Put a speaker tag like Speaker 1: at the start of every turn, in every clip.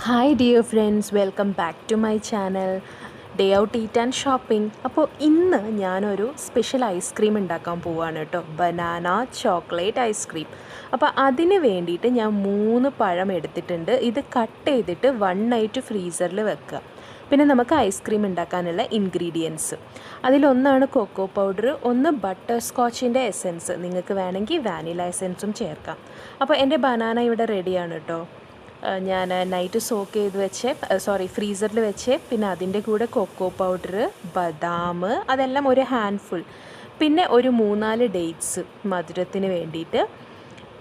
Speaker 1: Hi dear friends, welcome back to my channel day out eat and shopping. അപ്പോൾ ഇന്ന് ഞാനൊരു special ice cream ഉണ്ടാക്കാൻ പോവുകയാണ് കേട്ടോ, ബനാന ചോക്ലേറ്റ് ഐസ്ക്രീം. അപ്പോൾ അതിന് വേണ്ടിയിട്ട് ഞാൻ 3 പഴം എടുത്തിട്ടുണ്ട്. ഇത് കട്ട് ചെയ്തിട്ട് 1 നൈറ്റ് ഫ്രീസറിൽ വെക്കുക. പിന്നെ നമുക്ക് ഐസ്ക്രീം ഉണ്ടാക്കാനുള്ള ഇൻഗ്രീഡിയൻസ് അതിലൊന്നാണ് കൊക്കോ പൗഡർ, ഒന്ന് ബട്ടർ സ്കോച്ചിൻ്റെ എസെൻസ്, നിങ്ങൾക്ക് വേണമെങ്കിൽ വാനില എസെൻസും ചേർക്കാം. അപ്പോൾ എൻ്റെ ബനാന ഇവിടെ റെഡിയാണ് കേട്ടോ. ഞാൻ നൈറ്റ് സോക്ക് ചെയ്ത് വെച്ച് ഫ്രീസറിൽ വെച്ച് പിന്നെ അതിൻ്റെ കൂടെ കൊക്കോ പൗഡർ, ബദാം, അതെല്ലാം ഒരു ഹാൻഡ്ഫുൾ, പിന്നെ ഒരു 3-4 ഡേറ്റ്സ് മധുരത്തിന് വേണ്ടിയിട്ട്,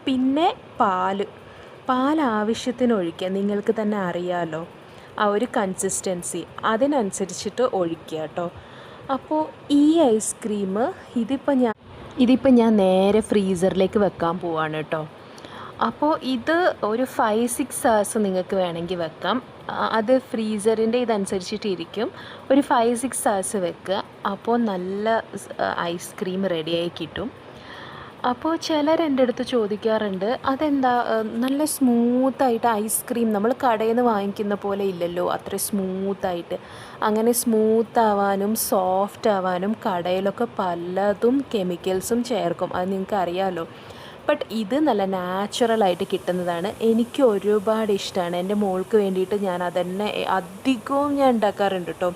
Speaker 1: പിന്നെ പാൽ ആവശ്യത്തിന് ഒഴിക്കുക. നിങ്ങൾക്ക് തന്നെ അറിയാമല്ലോ ആ ഒരു കൺസിസ്റ്റൻസി, അതിനനുസരിച്ചിട്ട് ഒഴിക്കുക കേട്ടോ. അപ്പോൾ ഈ ഐസ്ക്രീം ഇതിപ്പോൾ ഞാൻ നേരെ ഫ്രീസറിലേക്ക് വെക്കാൻ പോവാണ് കേട്ടോ. അപ്പോൾ ഇത് ഒരു 5-6 hours നിങ്ങൾക്ക് വേണമെങ്കിൽ വെക്കാം. അത് ഫ്രീസറിൻ്റെ ഇതനുസരിച്ചിട്ടിരിക്കും. ഒരു 5-6 hours വെക്കുക. അപ്പോൾ നല്ല ഐസ്ക്രീം റെഡിയായി കിട്ടും. അപ്പോൾ ചിലർ എൻ്റെ അടുത്ത് ചോദിക്കാറുണ്ട്, അതെന്താ നല്ല സ്മൂത്തായിട്ട് ഐസ്ക്രീം നമ്മൾ കടയിൽ നിന്ന് വാങ്ങിക്കുന്ന പോലെ ഇല്ലല്ലോ അത്ര സ്മൂത്തായിട്ട്. അങ്ങനെ സ്മൂത്ത് ആവാനും സോഫ്റ്റ് ആവാനും കടയിലൊക്കെ പലതും കെമിക്കൽസും ചേർക്കും, അത് നിങ്ങൾക്ക് അറിയാമല്ലോ. ബട്ട് ഇത് നല്ല നാച്ചുറലായിട്ട് കിട്ടുന്നതാണ്. എനിക്ക് ഒരുപാട് ഇഷ്ടമാണ്. എൻ്റെ മോൾക്ക് വേണ്ടിയിട്ട് ഞാൻ അതന്നെ അധികവും ഞാൻ ഉണ്ടാക്കാറുണ്ട് കേട്ടോ.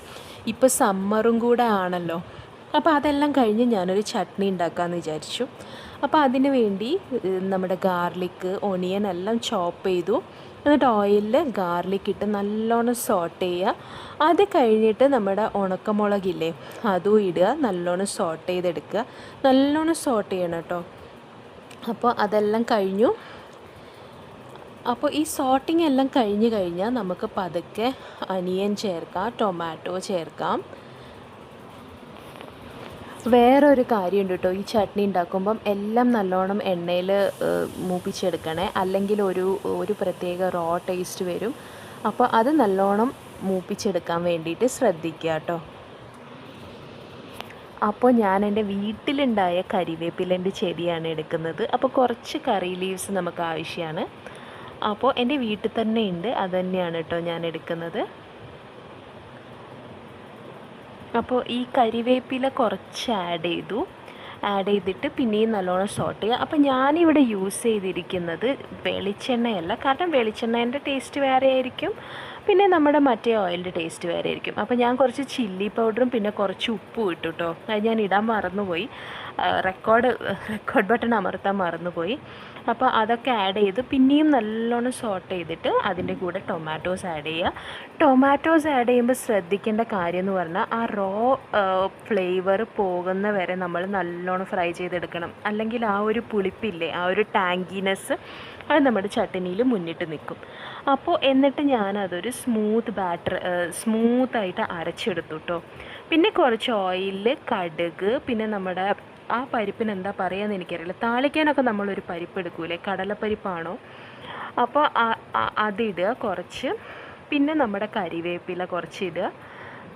Speaker 1: ഇപ്പോൾ സമ്മറും കൂടെ ആണല്ലോ. അപ്പോൾ അതെല്ലാം കഴിഞ്ഞ് ഞാനൊരു ചട്നി ഉണ്ടാക്കാമെന്ന് വിചാരിച്ചു. അപ്പോൾ അതിന് വേണ്ടി നമ്മുടെ ഗാർലിക്ക്, ഒണിയൻ എല്ലാം ചോപ്പ് ചെയ്തു. എന്നിട്ട് ഓയിലിൽ ഗാർലിക് ഇട്ട് നല്ലോണം സോട്ട് ചെയ്യുക. അത് കഴിഞ്ഞിട്ട് നമ്മുടെ ഉണക്കമുളകില്ലേ അതും ഇടുക, നല്ലോണം സോട്ട് ചെയ്തെടുക്കുക. നല്ലോണം സോട്ട് ചെയ്യണം കേട്ടോ. അപ്പോൾ അതെല്ലാം കഴിഞ്ഞു. അപ്പോൾ ഈ സോട്ടിങ് എല്ലാം കഴിഞ്ഞ് കഴിഞ്ഞാൽ നമുക്ക് പതുക്കെ അനിയൻ ചേർക്കാം, ടൊമാറ്റോ ചേർക്കാം. വേറൊരു കാര്യമുണ്ട് കേട്ടോ, ഈ ചട്നി ഉണ്ടാക്കുമ്പം എല്ലാം നല്ലോണം എണ്ണയിൽ മൂപ്പിച്ചെടുക്കണേ, അല്ലെങ്കിൽ ഒരു പ്രത്യേക റോ ടേസ്റ്റ് വരും. അപ്പോൾ അത് നല്ലോണം മൂപ്പിച്ചെടുക്കാൻ വേണ്ടിയിട്ട് ശ്രദ്ധിക്കുക കേട്ടോ. അപ്പോൾ ഞാൻ എൻ്റെ വീട്ടിലുണ്ടായ കരിവേപ്പിലൻ്റെ ചെടിയാണ് എടുക്കുന്നത്. അപ്പോൾ കുറച്ച് കറി ലീവ്സ് നമുക്ക് ആവശ്യമാണ്. അപ്പോൾ എൻ്റെ വീട്ടിൽ തന്നെ ഉണ്ട്, അത് തന്നെയാണ് കേട്ടോ ഞാൻ എടുക്കുന്നത്. അപ്പോൾ ഈ കരിവേപ്പില കുറച്ച് ആഡ് ചെയ്തിട്ട് പിന്നെയും നല്ലോണം സോട്ട് ചെയ്യുക. അപ്പോൾ ഞാനിവിടെ യൂസ് ചെയ്തിരിക്കുന്നത് വെളിച്ചെണ്ണയല്ല, കാരണം വെളിച്ചെണ്ണേൻ്റെ ടേസ്റ്റ് വേറെ ആയിരിക്കും, പിന്നെ നമ്മുടെ മറ്റേ ഓയിലിൻ്റെ ടേസ്റ്റ് വേറെ ആയിരിക്കും. അപ്പോൾ ഞാൻ കുറച്ച് ചില്ലി പൗഡറും പിന്നെ കുറച്ച് ഉപ്പും ഇട്ടു കേട്ടോ. അത് ഞാൻ ഇടാൻ മറന്നുപോയി, റെക്കോർഡ് ബട്ടൺ അമർത്താൻ മറന്നുപോയി. അപ്പോൾ അതൊക്കെ ആഡ് ചെയ്ത് പിന്നെയും നല്ലോണം സോട്ട് ചെയ്തിട്ട് അതിൻ്റെ കൂടെ ടൊമാറ്റോസ് ആഡ് ചെയ്യുക. ടൊമാറ്റോസ് ആഡ് ചെയ്യുമ്പോൾ ശ്രദ്ധിക്കേണ്ട കാര്യം എന്ന് പറഞ്ഞാൽ ആ റോ ഫ്ലേവർ പോകുന്ന വരെ നമ്മൾ നല്ലോണം ഫ്രൈ ചെയ്തെടുക്കണം. അല്ലെങ്കിൽ ആ ഒരു പുളിപ്പില്ലേ, ആ ഒരു ടാങ്കിനെസ് അത് നമ്മുടെ ചട്നിയിൽ മുന്നിട്ട് നിൽക്കും. അപ്പോൾ എന്നിട്ട് ഞാനതൊരു സ്മൂത്തായിട്ട് അരച്ചെടുത്തു കേട്ടോ. പിന്നെ കുറച്ച് ഓയിലിൽ കടുക്, പിന്നെ നമ്മുടെ ആ പരിപ്പിന് എന്താ പറയുകയെന്ന് എനിക്കറിയില്ല, താളിക്കാനൊക്കെ നമ്മളൊരു പരിപ്പ് എടുക്കൂലേ, കടലപ്പരിപ്പാണോ, അപ്പോൾ അതിടുക കുറച്ച്. പിന്നെ നമ്മുടെ കരിവേപ്പില കുറച്ച് ഇടുക,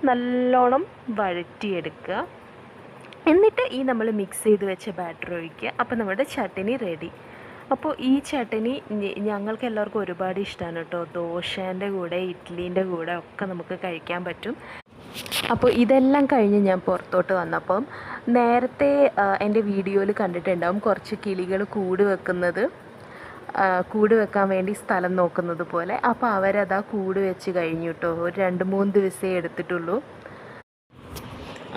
Speaker 1: നല്ലോണം വഴറ്റിയെടുക്കുക. എന്നിട്ട് ഈ നമ്മൾ മിക്സ് ചെയ്ത് വെച്ച ബാറ്റർ ഒഴിക്കുക. അപ്പോൾ നമ്മുടെ ചട്നി റെഡി. അപ്പോൾ ഈ ചട്നി ഞങ്ങൾക്ക് എല്ലാവർക്കും ഒരുപാട് ഇഷ്ടമാണ് കേട്ടോ. ദോശേൻ്റെ കൂടെ, ഇഡ്ഡലീൻ്റെ കൂടെ ഒക്കെ നമുക്ക് കഴിക്കാൻ പറ്റും. അപ്പോൾ ഇതെല്ലാം കഴിഞ്ഞ് ഞാൻ പുറത്തോട്ട് വന്നപ്പം നേരത്തെ എൻ്റെ വീഡിയോയിൽ കണ്ടിട്ടുണ്ടാവും കുറച്ച് കിളികൾ കൂട് വെക്കാൻ വേണ്ടി സ്ഥലം നോക്കുന്നത് പോലെ. അപ്പോൾ അവരതാ കൂട് വെച്ച് കഴിഞ്ഞു കേട്ടോ. ഒരു 2-3 ദിവസമേ എടുത്തിട്ടുള്ളൂ.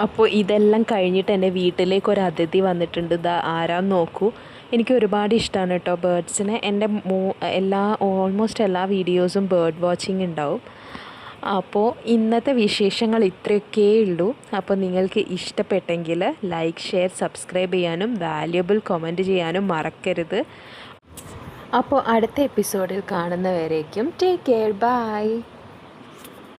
Speaker 1: അപ്പോൾ ഇതെല്ലാം കഴിഞ്ഞിട്ട് എൻ്റെ വീട്ടിലേക്ക് ഒരു അതിഥി വന്നിട്ടുണ്ട്. ആരാന്ന് നോക്കൂ. എനിക്ക് ഒരുപാട് ഇഷ്ടമാണ് കേട്ടോ ബേർഡ്സിനെ. എൻ്റെ ഓൾമോസ്റ്റ് എല്ലാ വീഡിയോസും ബേർഡ് വാച്ചിങ് ഉണ്ടാവും. അപ്പോൾ ഇന്നത്തെ വിശേഷങ്ങൾ ഇത്രയൊക്കെ ഉള്ളൂ. അപ്പോൾ നിങ്ങൾക്ക് ഇഷ്ടപ്പെട്ടെങ്കിൽ ലൈക്ക്, ഷെയർ, സബ്സ്ക്രൈബ് ചെയ്യാനും വാല്യുബിൾ കമൻറ്റ് ചെയ്യാനും മറക്കരുത്. അപ്പോൾ അടുത്ത എപ്പിസോഡിൽ കാണുന്നവരേക്കും ടേക്ക് കെയർ, ബൈ.